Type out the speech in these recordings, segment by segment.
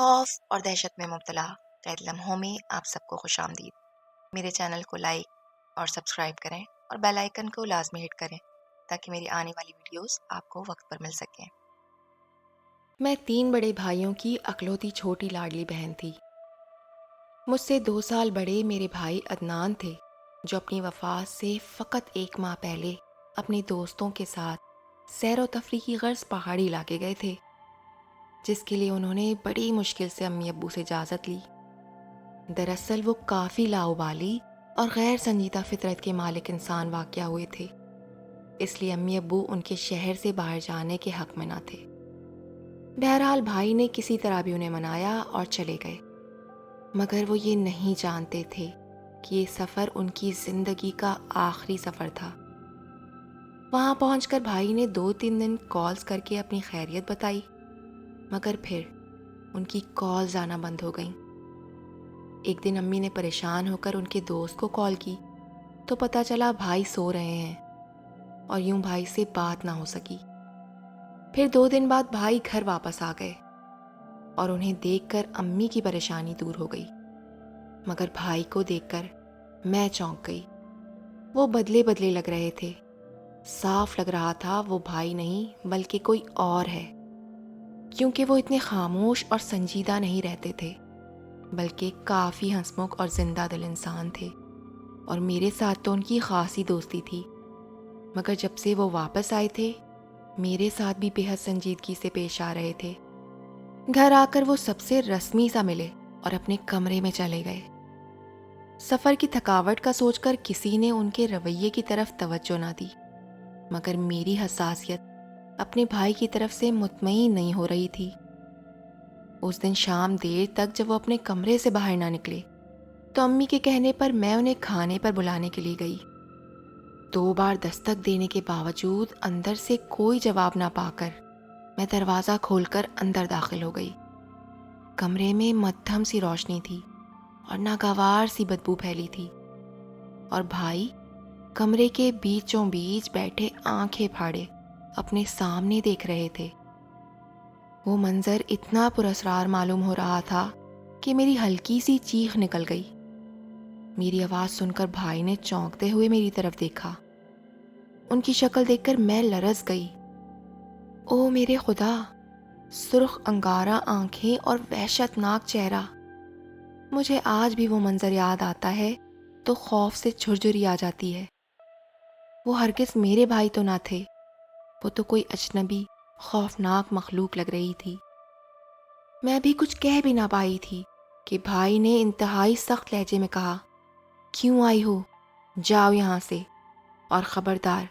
خوف اور دہشت میں مبتلا قید لمحوں میں آپ سب کو خوش آمدید۔ میرے چینل کو لائک اور سبسکرائب کریں اور بیل آئیکن کو لازمی ہٹ کریں تاکہ میری آنے والی ویڈیوز آپ کو وقت پر مل سکیں۔ میں 3 بڑے بھائیوں کی اکلوتی چھوٹی لاڈلی بہن تھی۔ مجھ سے 2 سال بڑے میرے بھائی عدنان تھے، جو اپنی وفات سے فقط 1 ماہ پہلے اپنے دوستوں کے ساتھ سیر و تفریح کی غرض پہاڑی علاقے گئے تھے، جس کے لیے انہوں نے بڑی مشکل سے امی ابو سے اجازت لی۔ دراصل وہ کافی لاؤبالی اور غیر سنجیدہ فطرت کے مالک انسان واقع ہوئے تھے، اس لیے امی ابو ان کے شہر سے باہر جانے کے حق میں نہ تھے۔ بہرحال بھائی نے کسی طرح بھی انہیں منایا اور چلے گئے، مگر وہ یہ نہیں جانتے تھے کہ یہ سفر ان کی زندگی کا آخری سفر تھا۔ وہاں پہنچ کر بھائی نے 2-3 دن کالز کر کے اپنی خیریت بتائی، مگر پھر ان کی کالز آنا بند ہو گئیں۔ ایک دن امی نے پریشان ہو کر ان کے دوست کو کال کی تو پتہ چلا بھائی سو رہے ہیں اور یوں بھائی سے بات نہ ہو سکی۔ پھر 2 دن بعد بھائی گھر واپس آ گئے اور انہیں دیکھ کر امی کی پریشانی دور ہو گئی، مگر بھائی کو دیکھ کر میں چونک گئی۔ وہ بدلے بدلے لگ رہے تھے، صاف لگ رہا تھا وہ بھائی نہیں بلکہ کوئی اور ہے، کیونکہ وہ اتنے خاموش اور سنجیدہ نہیں رہتے تھے، بلکہ کافی ہنسمکھ اور زندہ دل انسان تھے، اور میرے ساتھ تو ان کی خاصی دوستی تھی، مگر جب سے وہ واپس آئے تھے میرے ساتھ بھی بے حد سنجیدگی سے پیش آ رہے تھے۔ گھر آ کر وہ سب سے رسمی سا ملے اور اپنے کمرے میں چلے گئے۔ سفر کی تھکاوٹ کا سوچ کر کسی نے ان کے رویے کی طرف توجہ نہ دی، مگر میری حساسیت اپنے بھائی کی طرف سے مطمئن نہیں ہو رہی تھی۔ اس دن شام دیر تک جب وہ اپنے کمرے سے باہر نہ نکلے تو امی کے کہنے پر میں انہیں کھانے پر بلانے کے لیے گئی۔ 2 بار دستک دینے کے باوجود اندر سے کوئی جواب نہ پا کر میں دروازہ کھول کر اندر داخل ہو گئی۔ کمرے میں مدھم سی روشنی تھی اور ناگوار سی بدبو پھیلی تھی، اور بھائی کمرے کے بیچوں بیچ بیٹھے آنکھیں پھاڑے اپنے سامنے دیکھ رہے تھے۔ وہ منظر اتنا پراسرار معلوم ہو رہا تھا کہ میری ہلکی سی چیخ نکل گئی۔ میری آواز سن کر بھائی نے چونکتے ہوئے میری طرف دیکھا۔ ان کی شکل دیکھ کر میں لرز گئی۔ او میرے خدا! سرخ انگارہ آنکھیں اور وحشتناک چہرہ! مجھے آج بھی وہ منظر یاد آتا ہے تو خوف سے جھرجھری آ جاتی ہے۔ وہ ہرگز میرے بھائی تو نہ تھے، وہ تو کوئی اجنبی خوفناک مخلوق لگ رہی تھی۔ میں بھی کچھ کہہ بھی نہ پائی تھی کہ بھائی نے انتہائی سخت لہجے میں کہا، کیوں آئی ہو؟ جاؤ یہاں سے، اور خبردار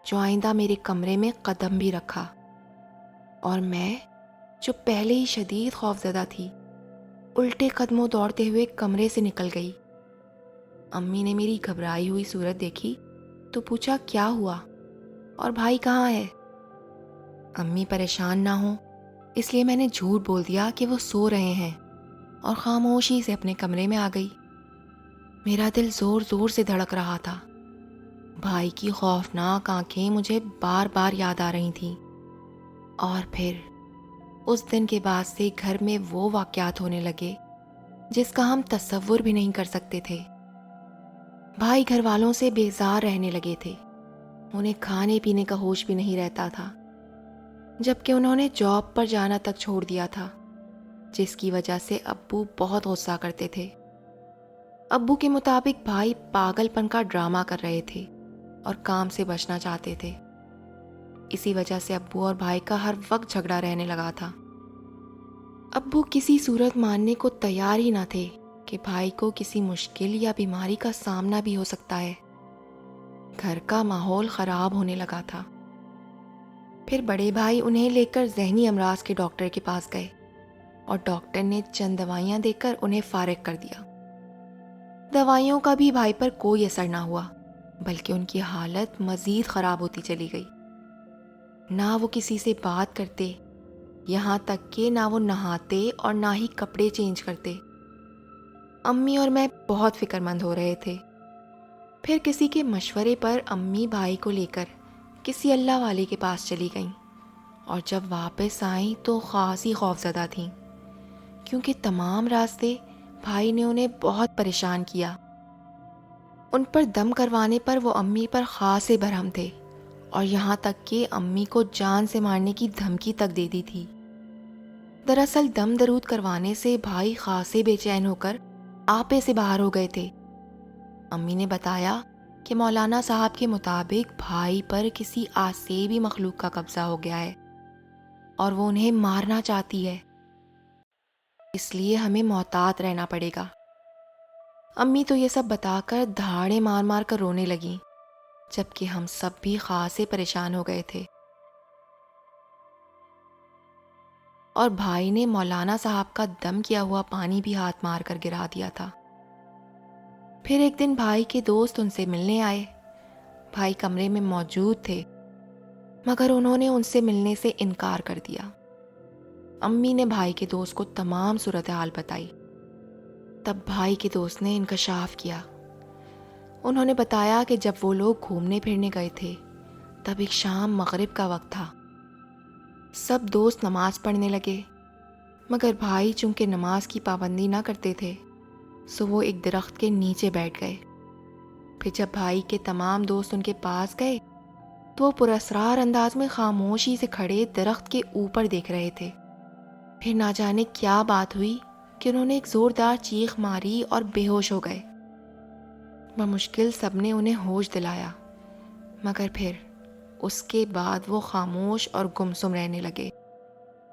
جو آئندہ میرے کمرے میں قدم بھی رکھا۔ اور میں جو پہلے ہی شدید خوفزدہ تھی، الٹے قدموں دوڑتے ہوئے کمرے سے نکل گئی۔ امی نے میری گھبرائی ہوئی صورت دیکھی تو پوچھا کیا ہوا اور بھائی کہاں ہے؟ امی پریشان نہ ہوں اس لیے میں نے جھوٹ بول دیا کہ وہ سو رہے ہیں اور خاموشی سے اپنے کمرے میں آ گئی۔ میرا دل زور زور سے دھڑک رہا تھا۔ بھائی کی خوفناک آنکھیں مجھے بار بار یاد آ رہی تھیں، اور پھر اس دن کے بعد سے گھر میں وہ واقعات ہونے لگے جس کا ہم تصور بھی نہیں کر سکتے تھے۔ بھائی گھر والوں سے بیزار رہنے لگے تھے، انہیں کھانے پینے کا ہوش بھی نہیں رہتا تھا، جبکہ انہوں نے جاب پر جانا تک چھوڑ دیا تھا، جس کی وجہ سے ابو بہت غصہ کرتے تھے۔ ابو کے مطابق بھائی پاگل پن کا ڈرامہ کر رہے تھے اور کام سے بچنا چاہتے تھے۔ اسی وجہ سے ابو اور بھائی کا ہر وقت جھگڑا رہنے لگا تھا۔ ابو کسی صورت ماننے کو تیار ہی نہ تھے کہ بھائی کو کسی مشکل یا بیماری کا سامنا بھی ہو سکتا ہے۔ گھر کا ماحول خراب ہونے لگا تھا۔ پھر بڑے بھائی انہیں لے کر ذہنی امراض کے ڈاکٹر کے پاس گئے اور ڈاکٹر نے چند دوائیاں دے کر انہیں فارغ کر دیا۔ دوائیوں کا بھی بھائی پر کوئی اثر نہ ہوا، بلکہ ان کی حالت مزید خراب ہوتی چلی گئی۔ نہ وہ کسی سے بات کرتے، یہاں تک کہ نہ وہ نہاتے اور نہ ہی کپڑے چینج کرتے۔ امی اور میں بہت فکر مند ہو رہے تھے۔ پھر کسی کے مشورے پر امی بھائی کو لے کر کسی اللہ والے کے پاس چلی گئیں، اور جب واپس آئیں تو خاصی خوفزدہ تھیں، کیونکہ تمام راستے بھائی نے انہیں بہت پریشان کیا۔ ان پر دم کروانے پر وہ امی پر خاصے برہم تھے اور یہاں تک کہ امی کو جان سے مارنے کی دھمکی تک دے دی تھی۔ دراصل دم درود کروانے سے بھائی خاصے بے چین ہو کر آپے سے باہر ہو گئے تھے۔ امی نے بتایا کہ مولانا صاحب کے مطابق بھائی پر کسی آسیبی مخلوق کا قبضہ ہو گیا ہے اور وہ انہیں مارنا چاہتی ہے، اس لیے ہمیں محتاط رہنا پڑے گا۔ امی تو یہ سب بتا کر دھاڑے مار مار کر رونے لگیں، جبکہ ہم سب بھی خاصے پریشان ہو گئے تھے۔ اور بھائی نے مولانا صاحب کا دم کیا ہوا پانی بھی ہاتھ مار کر گرا دیا تھا۔ پھر ایک دن بھائی کے دوست ان سے ملنے آئے۔ بھائی کمرے میں موجود تھے، مگر انہوں نے ان سے ملنے سے انکار کر دیا۔ امی نے بھائی کے دوست کو تمام صورتحال بتائی۔ تب بھائی کے دوست نے انکشاف کیا۔ انہوں نے بتایا کہ جب وہ لوگ گھومنے پھرنے گئے تھے تب ایک شام مغرب کا وقت تھا۔ سب دوست نماز پڑھنے لگے، مگر بھائی چونکہ نماز کی پابندی نہ کرتے تھے سو وہ ایک درخت کے نیچے بیٹھ گئے۔ پھر جب بھائی کے تمام دوست ان کے پاس گئے تو وہ پراسرار انداز میں خاموشی سے کھڑے درخت کے اوپر دیکھ رہے تھے۔ پھر نہ جانے کیا بات ہوئی کہ انہوں نے ایک زوردار چیخ ماری اور بے ہوش ہو گئے۔ بمشکل سب نے انہیں ہوش دلایا، مگر پھر اس کے بعد وہ خاموش اور گمسم رہنے لگے۔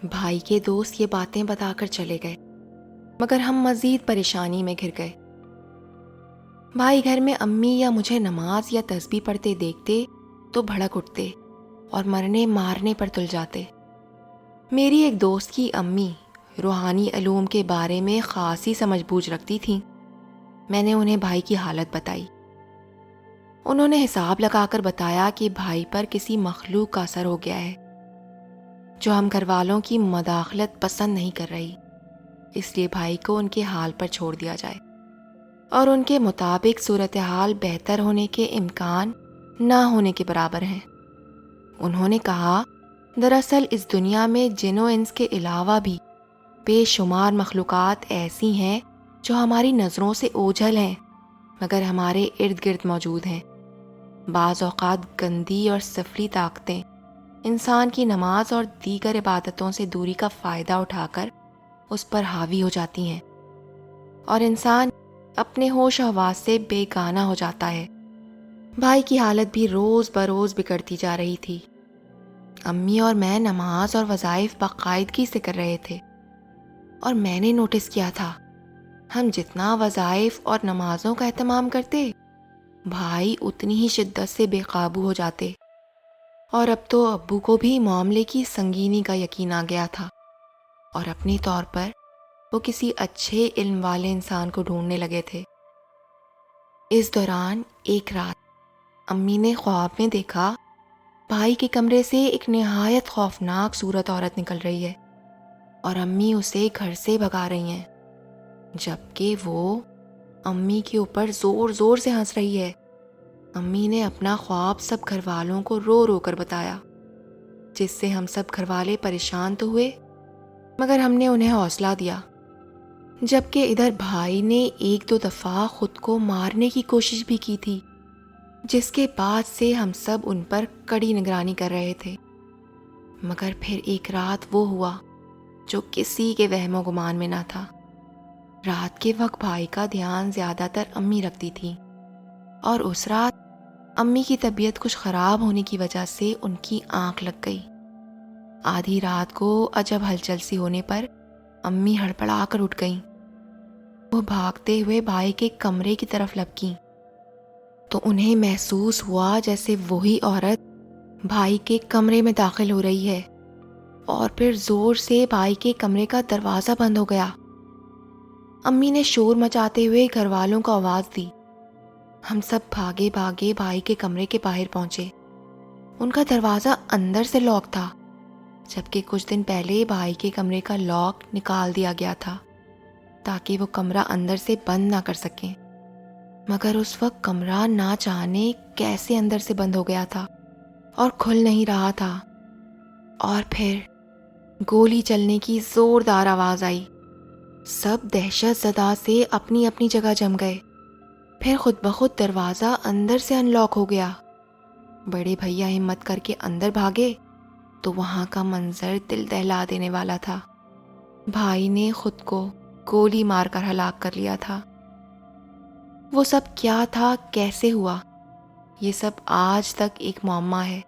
بھائی کے دوست یہ باتیں بتا کر چلے گئے، مگر ہم مزید پریشانی میں گھر گئے۔ بھائی گھر میں امی یا مجھے نماز یا تسبیح پڑھتے دیکھتے تو بھڑک اٹھتے اور مرنے مارنے پر تل جاتے۔ میری ایک دوست کی امی روحانی علوم کے بارے میں خاصی سمجھ بوجھ رکھتی تھیں۔ میں نے انہیں بھائی کی حالت بتائی۔ انہوں نے حساب لگا کر بتایا کہ بھائی پر کسی مخلوق کا اثر ہو گیا ہے جو ہم گھر والوں کی مداخلت پسند نہیں کر رہی، اس لیے بھائی کو ان کے حال پر چھوڑ دیا جائے، اور ان کے مطابق صورتحال بہتر ہونے کے امکان نہ ہونے کے برابر ہیں۔ انہوں نے کہا، دراصل اس دنیا میں جن و انس کے علاوہ بھی بے شمار مخلوقات ایسی ہیں جو ہماری نظروں سے اوجھل ہیں مگر ہمارے ارد گرد موجود ہیں۔ بعض اوقات گندی اور سفلی طاقتیں انسان کی نماز اور دیگر عبادتوں سے دوری کا فائدہ اٹھا کر اس پر حاوی ہو جاتی ہیں اور انسان اپنے ہوش و حواس سے بے گانہ ہو جاتا ہے۔ بھائی کی حالت بھی روز بروز بگڑتی جا رہی تھی۔ امی اور میں نماز اور وظائف باقاعدگی سے کر رہے تھے، اور میں نے نوٹس کیا تھا ہم جتنا وظائف اور نمازوں کا اہتمام کرتے بھائی اتنی ہی شدت سے بے قابو ہو جاتے، اور اب تو ابو کو بھی معاملے کی سنگینی کا یقین آ گیا تھا اور اپنے طور پر وہ کسی اچھے علم والے انسان کو ڈھونڈنے لگے تھے۔ اس دوران ایک رات امی نے خواب میں دیکھا بھائی کے کمرے سے ایک نہایت خوفناک صورت عورت نکل رہی ہے اور امی اسے گھر سے بھگا رہی ہیں، جبکہ وہ امی کے اوپر زور زور سے ہنس رہی ہے۔ امی نے اپنا خواب سب گھر والوں کو رو رو کر بتایا، جس سے ہم سب گھر والے پریشان تو ہوئے مگر ہم نے انہیں حوصلہ دیا، جبکہ ادھر بھائی نے ایک دو دفعہ خود کو مارنے کی کوشش بھی کی تھی، جس کے بعد سے ہم سب ان پر کڑی نگرانی کر رہے تھے۔ مگر پھر ایک رات وہ ہوا جو کسی کے وہم و گمان میں نہ تھا۔ رات کے وقت بھائی کا دھیان زیادہ تر امی رکھتی تھی، اور اس رات امی کی طبیعت کچھ خراب ہونے کی وجہ سے ان کی آنکھ لگ گئی۔ آدھی رات کو عجب ہلچل سی ہونے پر امی ہڑبڑا کر اٹھ گئیں۔ وہ بھاگتے ہوئے بھائی کے کمرے کی طرف لپکیں تو انہیں محسوس ہوا جیسے وہی عورت بھائی کے کمرے میں داخل ہو رہی ہے، اور پھر زور سے بھائی کے کمرے کا دروازہ بند ہو گیا۔ امی نے شور مچاتے ہوئے گھر والوں کو آواز دی۔ ہم سب بھاگے بھاگے بھائی کے کمرے کے باہر پہنچے۔ ان کا دروازہ اندر سے لاک تھا، جبکہ کچھ دن پہلے بھائی کے کمرے کا لاک نکال دیا گیا تھا تاکہ وہ کمرہ اندر سے بند نہ کر سکیں، مگر اس وقت کمرہ نہ جانے کیسے اندر سے بند ہو گیا تھا اور کھل نہیں رہا تھا۔ اور پھر گولی چلنے کی زوردار آواز آئی سب دہشت زدہ سے اپنی اپنی جگہ جم گئے۔ پھر خود بخود دروازہ اندر سے ان لاک ہو گیا۔ بڑے بھیا ہمت کر کے اندر بھاگے تو وہاں کا منظر دل دہلا دینے والا تھا۔ بھائی نے خود کو گولی مار کر ہلاک کر لیا تھا۔ وہ سب کیا تھا، کیسے ہوا، یہ سب آج تک ایک معمہ ہے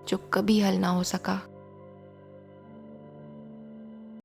جو کبھی حل نہ ہو سکا۔